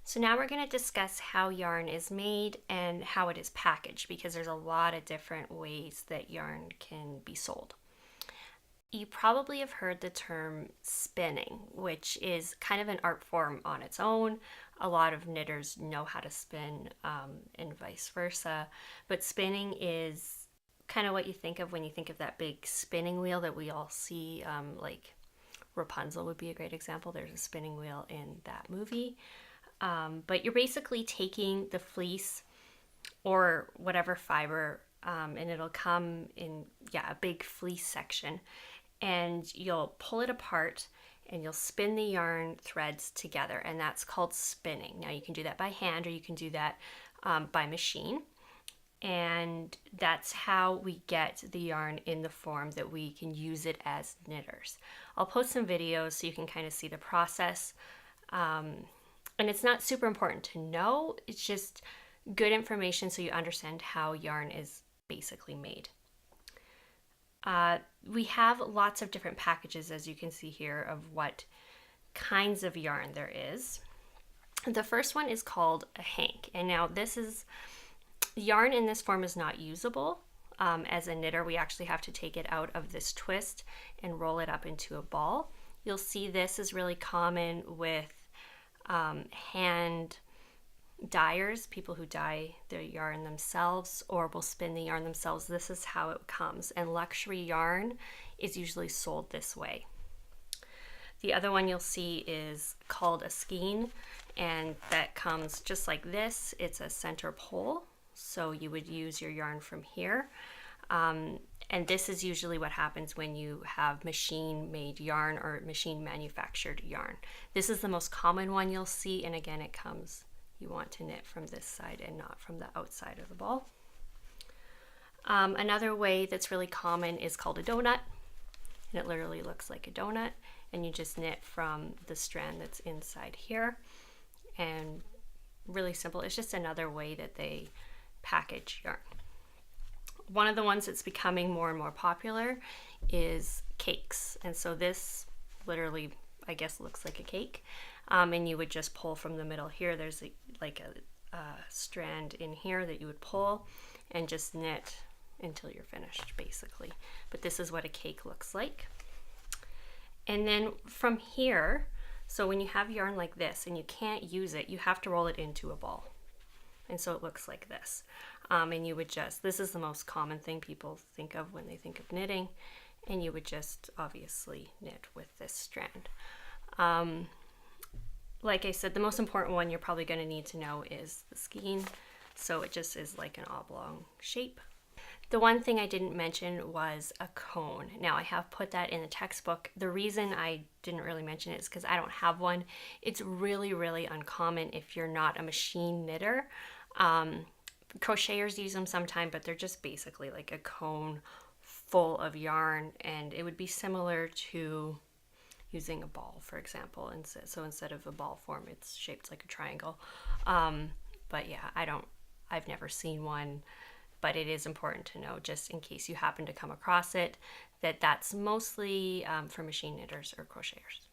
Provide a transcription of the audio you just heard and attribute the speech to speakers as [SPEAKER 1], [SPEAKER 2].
[SPEAKER 1] So now we're going to discuss how yarn is made and how it is packaged, because there's a lot of different ways that yarn can be sold. You probably have heard the term spinning, which is kind of an art form on its own. A lot of knitters know how to spin, and vice versa. But spinning is kind of what you think of when you think of that big spinning wheel that we all see, like Rapunzel would be a great example. There's a spinning wheel in that movie. But you're basically taking the fleece or whatever fiber, and it'll come in, a big fleece section, and you'll pull it apart and you'll spin the yarn threads together, and that's called spinning. Now you can do that by hand or you can do that by machine, and that's how we get the yarn in the form that we can use it as knitters. I'll post some videos so you can kind of see the process. And it's not super important to know, it's just good information so you understand how yarn is basically made. We have lots of different packages, as you can see here, of what kinds of yarn there is. The first one is called a hank, and now this is yarn in this form is not usable. As a knitter, we actually have to take it out of this twist and roll it up into a ball. You'll see this is really common with hand dyers, people who dye their yarn themselves or will spin the yarn themselves. This is how it comes, and luxury yarn is usually sold this way. The other one you'll see is called a skein, and that comes just like this. It's a center pole, so you would use your yarn from here. And this is usually what happens when you have machine-made yarn or machine-manufactured yarn. This is the most common one you'll see, and again, it comes, you want to knit from this side and not from the outside of the ball. Another way that's really common is called a donut, and it literally looks like a donut, and you just knit from the strand that's inside here. And really simple, it's just another way that they package yarn. One of the ones that's becoming more and more popular is cakes. And so this literally, I guess, looks like a cake. And you would just pull from the middle here. There's like a strand in here that you would pull and just knit until you're finished, basically. But this is what a cake looks like. And then from here, so when you have yarn like this and you can't use it, you have to roll it into a ball. And so it looks like this. And you would just, this is the most common thing people think of when they think of knitting, and you would just obviously knit with this strand. Like I said, the most important one you're probably going to need to know is the skein. So it just is like an oblong shape. The one thing I didn't mention was a cone. Now I have put that in the textbook. The reason I didn't really mention it is because I don't have one. It's really, really uncommon if you're not a machine knitter. Crocheters use them sometimes, but they're just basically like a cone full of yarn, and it would be similar to using a ball, for example. And so instead of a ball form, it's shaped like a triangle. But yeah, I've never seen one, but it is important to know, just in case you happen to come across it, that that's mostly for machine knitters or crocheters.